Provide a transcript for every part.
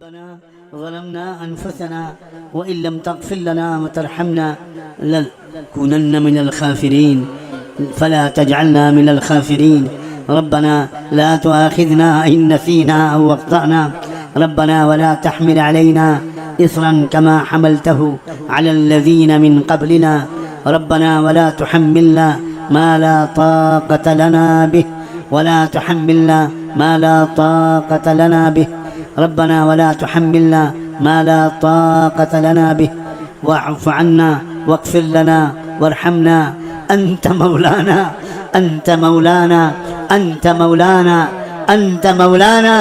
ربنا ظلمنا أنفسنا وإن لم تغفر لنا وترحمنا لنكونن من الخاسرين فلا تجعلنا من الخاسرين ربنا لا تؤاخذنا إن نسينا أو أخطأنا ربنا ولا تحمل علينا إصرا كما حملته على الذين من قبلنا ربنا ولا تحملنا ما لا طاقة لنا به ولا تحملنا ما لا طاقة لنا به ربنا ولا تحملنا ما لا طاقة لنا به واعف عنا واغفر لنا وارحمنا أنت مولانا أنت مولانا أنت مولانا أنت مولانا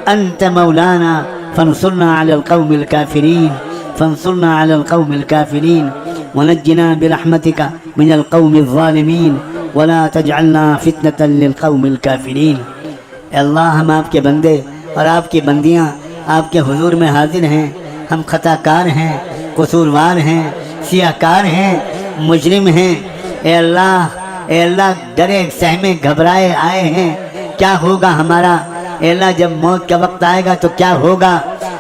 أنت مولانا فانصرنا على القوم الكافرين فانصرنا على القوم الكافرين ونجنا برحمتك من القوم الظالمين ولا تجعلنا فتنة للقوم الكافرين اللہ ہم آپ کے بندے اور آپ کی بندیاں آپ کے حضور میں حاضر ہیں. ہم خطا کار ہیں, قصوروار ہیں, سیاہ کار ہیں, مجرم ہیں. اے اللہ ڈرے سہمے گھبرائے آئے ہیں. کیا ہوگا ہمارا؟ اے اللہ جب موت کا وقت آئے گا تو کیا ہوگا؟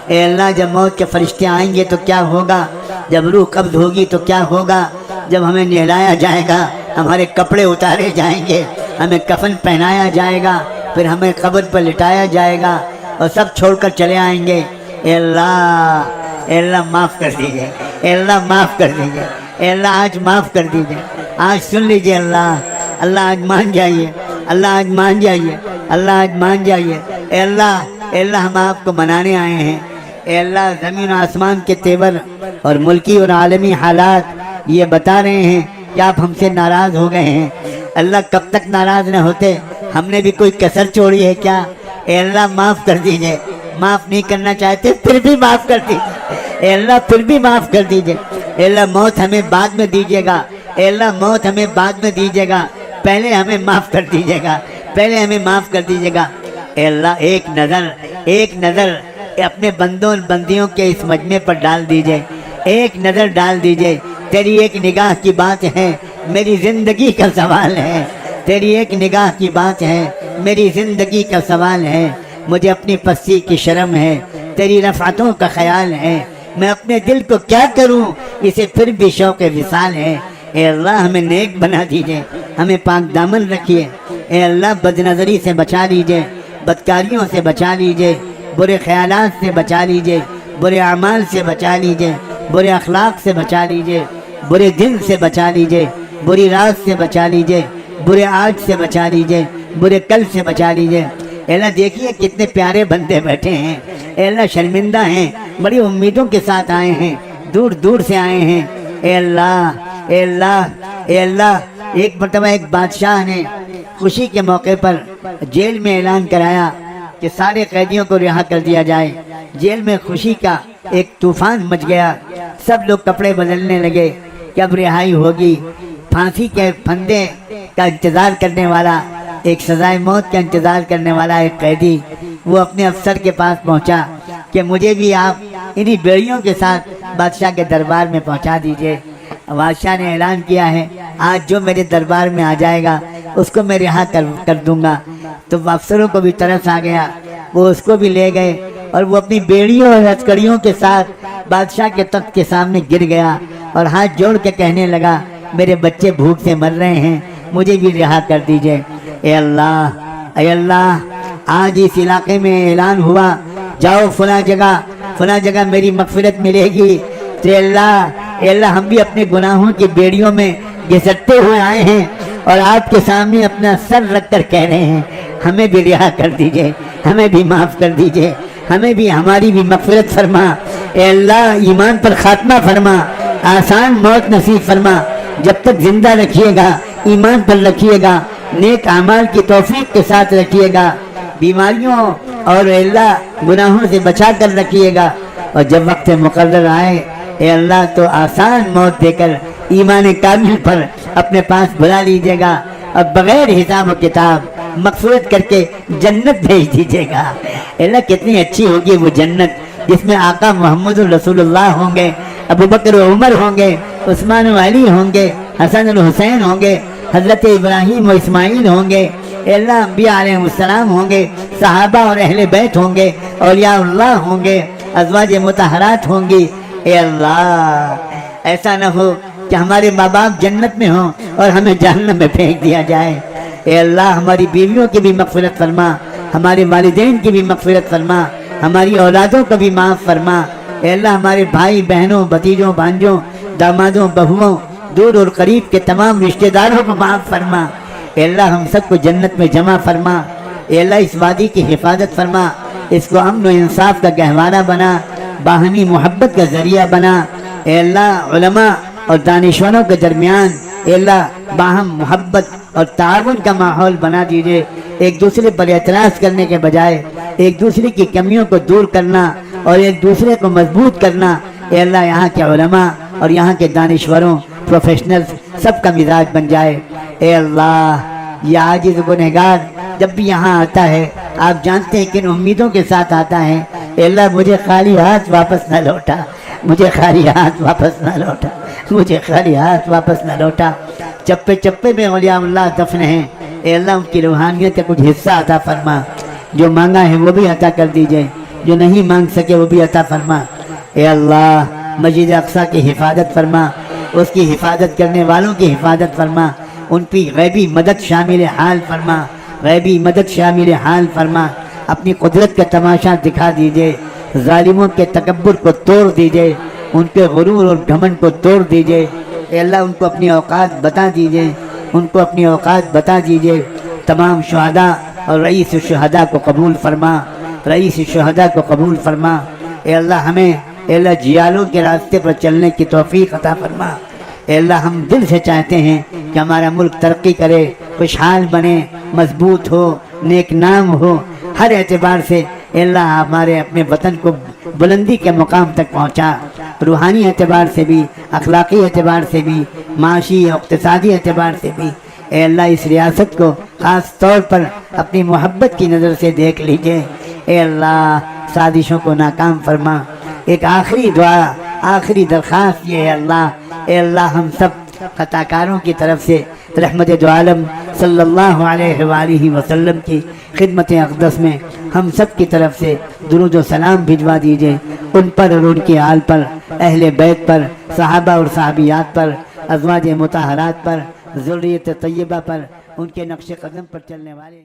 اے اللہ جب موت کے فرشتے آئیں گے تو کیا ہوگا؟ جب روح قبض ہوگی تو کیا ہوگا؟ جب ہمیں نہلایا جائے گا, ہمارے کپڑے اتارے جائیں گے, ہمیں کفن پہنایا جائے گا, پھر ہمیں قبر پر لٹایا جائے گا اور سب چھوڑ کر چلے آئیں گے. اے اللہ معاف کر دیجیے. اے اللہ معاف کر دیجیے. اے اللہ آج معاف کر دیجیے. آج سن لیجیے. اللہ آج مان جائیے. اللہ آج مان جائیے. اللہ آج مان جائیے. اے اللہ ہم آپ کو منانے آئے ہیں. اے اللہ زمین و آسمان کے تیور اور ملکی اور عالمی حالات یہ بتا رہے ہیں کہ آپ ہم سے ناراض ہو گئے ہیں. اللہ کب تک ناراض نہ ہوتے؟ ہم نے بھی کوئی کسر چھوڑی ہے کیا؟ اے اللہ معاف کر دیجئے. معاف نہیں کرنا چاہتے پھر بھی معاف کر دیجئے. اے اللہ پھر بھی معاف کر دیجئے. اے اللہ موت ہمیں بعد میں دیجئے گا. اے اللہ موت ہمیں بعد میں دیجئے گا, پہلے ہمیں معاف کر دیجئے گا. پہلے ہمیں معاف کر دیجئے گا. اے اللہ ایک نظر اپنے بندوں اور بندیوں کے اس مجمع پر ڈال دیجئے. ایک نظر ڈال دیجئے. تیری ایک نگاہ کی بات ہے, میری زندگی کا سوال ہے. تیری ایک نگاہ کی بات ہے, میری زندگی کا سوال ہے. مجھے اپنی پستی کی شرم ہے, تیری رفعتوں کا خیال ہے. میں اپنے دل کو کیا کروں, اسے پھر بھی شوق وصال ہے. اے اللہ ہمیں نیک بنا دیجئے, ہمیں پاک دامن رکھیے. اے اللہ بد نظری سے بچا لیجئے, بدکاریوں سے بچا لیجئے, برے خیالات سے بچا لیجئے, برے اعمال سے بچا لیجئے, برے اخلاق سے بچا لیجئے, برے دل سے بچا لیجئے, بری رات سے بچا لیجئے, برے آج سے بچا لیجئے, برے کل سے بچا لیجئے. اے اللہ دیکھیے کتنے پیارے بندے بیٹھے ہیں. اے اللہ شرمندہ ہیں, بڑی امیدوں کے ساتھ آئے ہیں, دور دور سے آئے ہیں. اے اللہ ایک مرتبہ ایک بادشاہ نے خوشی کے موقع پر جیل میں اعلان کرایا کہ سارے قیدیوں کو رہا کر دیا جائے. جیل میں خوشی کا ایک طوفان مچ گیا. سب لوگ کپڑے بدلنے لگے کہ اب رہائی ہوگی. پھانسی کے پھندے کا انتظار کرنے والا, ایک سزائے موت کا انتظار کرنے والا ایک قیدی, وہ اپنے افسر کے پاس پہنچا کہ مجھے بھی آپ انہی بیڑیوں کے ساتھ بادشاہ کے دربار میں پہنچا دیجئے. بادشاہ نے اعلان کیا ہے آج جو میرے دربار میں آ جائے گا اس کو میں رہا کر دوں گا. تو افسروں کو بھی ترس آ گیا, وہ اس کو بھی لے گئے اور وہ اپنی بیڑیوں اور ہتھکڑیوں کے ساتھ بادشاہ کے تخت کے سامنے گر گیا اور ہاتھ جوڑ کے کہنے لگا میرے بچے بھوک سے مر رہے ہیں, مجھے بھی رہا کر دیجئے. اے اللہ آج اس علاقے میں اعلان ہوا جاؤ فلاں جگہ میری مغفرت ملے گی. تو اے اللہ ہم بھی اپنے گناہوں کی بیڑیوں میں گھسٹتے ہوئے آئے ہیں اور آپ کے سامنے اپنا سر رکھ کر کہہ رہے ہیں ہمیں بھی رہا کر دیجئے, ہمیں بھی معاف کر دیجئے, ہمیں بھی ہماری بھی مغفرت فرما. اے اللہ ایمان پر خاتمہ فرما, آسان موت نصیب فرما. جب تک زندہ رکھیے گا ایمان پر رکھیے گا, نیک اعمال کی توفیق کے ساتھ رکھیے گا, بیماریوں اور اے اللہ گناہوں سے بچا کر رکھیے گا. اور جب وقت مقرر آئے اے اللہ تو آسان موت دے کر ایمان کامل پر اپنے پاس بلا لیجیے گا اور بغیر حساب و کتاب مغفرت کر کے جنت بھیج دیجیے گا. اے اللہ کتنی اچھی ہوگی وہ جنت جس میں آقا محمد رسول اللہ ہوں گے, ابو بکر و عمر ہوں گے, عثمان و علی ہوں گے, حسن و حسین ہوں گے, حضرت ابراہیم و اسماعیل ہوں گے, اے اللہ انبیاء علیہ السلام ہوں گے, صحابہ اور اہل بیت ہوں گے, اولیاء اللہ ہوں گے. ازواج مطہرات ہوں گی۔ اے اللہ ایسا نہ ہو کہ ہمارے ماں باپ جنت میں ہوں اور ہمیں جہنم میں پھینک دیا جائے۔ اے اللہ ہماری بیویوں کی بھی مغفرت فرما، ہمارے والدین کی بھی مغفرت فرما، ہماری اولادوں کو بھی معاف فرما۔ اے اللہ ہمارے بھائی بہنوں، بھتیجوں، بھانجوں، دامادوں، بہوؤں، دور اور قریب کے تمام رشتہ داروں کو معاف فرما۔ اے اللہ ہم سب کو جنت میں جمع فرما۔ اے اللہ اس وادی کی حفاظت فرما، اس کو امن و انصاف کا گہوارہ بنا، باہمی محبت کا ذریعہ بنا۔ اے اللہ علماء اور دانشوروں کے درمیان اے اللہ باہم محبت اور تعاون کا ماحول بنا دیجئے، ایک دوسرے پر اعتراض کرنے کے بجائے ایک دوسرے کی کمیوں کو دور کرنا اور ایک دوسرے کو مضبوط کرنا۔ اے اللہ یہاں کے علماء اور یہاں کے دانشوروں، پروفیشنلز سب کا مزاج بن جائے۔ اے اللہ یہ عاجز گنہگار جب بھی یہاں آتا ہے آپ جانتے ہیں کن امیدوں کے ساتھ آتا ہے۔ اے اللہ مجھے خالی ہاتھ واپس نہ لوٹا، مجھے خالی ہاتھ واپس نہ لوٹا، مجھے خالی ہاتھ واپس نہ لوٹا۔ چپے چپے میں اولیاء اللہ دفن ہیں، اے اللہ ان کی روحانیت کا کچھ حصہ عطا فرما، جو مانگا ہے وہ بھی عطا کر دیجئے، جو نہیں مانگ سکے وہ بھی عطا فرما۔ اے اللہ مسجد اقصیٰ کی حفاظت فرما، اس کی حفاظت کرنے والوں کی حفاظت فرما، ان کی غیبی مدد شامل حال فرما، غیبی مدد شامل حال فرما۔ اپنی قدرت کا تماشا دکھا دیجئے، ظالموں کے تکبر کو توڑ دیجئے، ان کے غرور اور گھمنڈ کو توڑ دیجئے۔ اے اللہ ان کو اپنی اوقات بتا دیجئے، ان کو اپنی اوقات بتا دیجئے۔ تمام شہداء اور رئیس الشہداء کو قبول فرما، رئیس الشہداء کو قبول فرما۔ اے اللہ ہمیں اے اللہ جیالوں کے راستے پر چلنے کی توفیق عطا فرما۔ اے اللہ ہم دل سے چاہتے ہیں کہ ہمارا ملک ترقی کرے، خوشحال بنے، مضبوط ہو، نیک نام ہو، ہر اعتبار سے اے اللہ ہمارے اپنے وطن کو بلندی کے مقام تک پہنچا، روحانی اعتبار سے بھی، اخلاقی اعتبار سے بھی، معاشی اقتصادی اعتبار سے بھی۔ اے اللہ اس ریاست کو خاص طور پر اپنی محبت کی نظر سے دیکھ لیجئے۔ اے اللہ سازشوں کو ناکام فرما۔ ایک آخری دعا، آخری درخواست یہ ہے اللہ، اے اللہ ہم سب خطاکاروں کی طرف سے رحمت دو عالم صلی اللہ علیہ وآلہ وسلم کی خدمت اقدس میں ہم سب کی طرف سے درود و سلام بھجوا دیجئے، ان پر اور ان کے آل پر، اہل بیت پر، صحابہ اور صحابیات پر، ازواج مطہرات پر، ذریت طیبہ پر، ان کے نقش قدم پر چلنے والے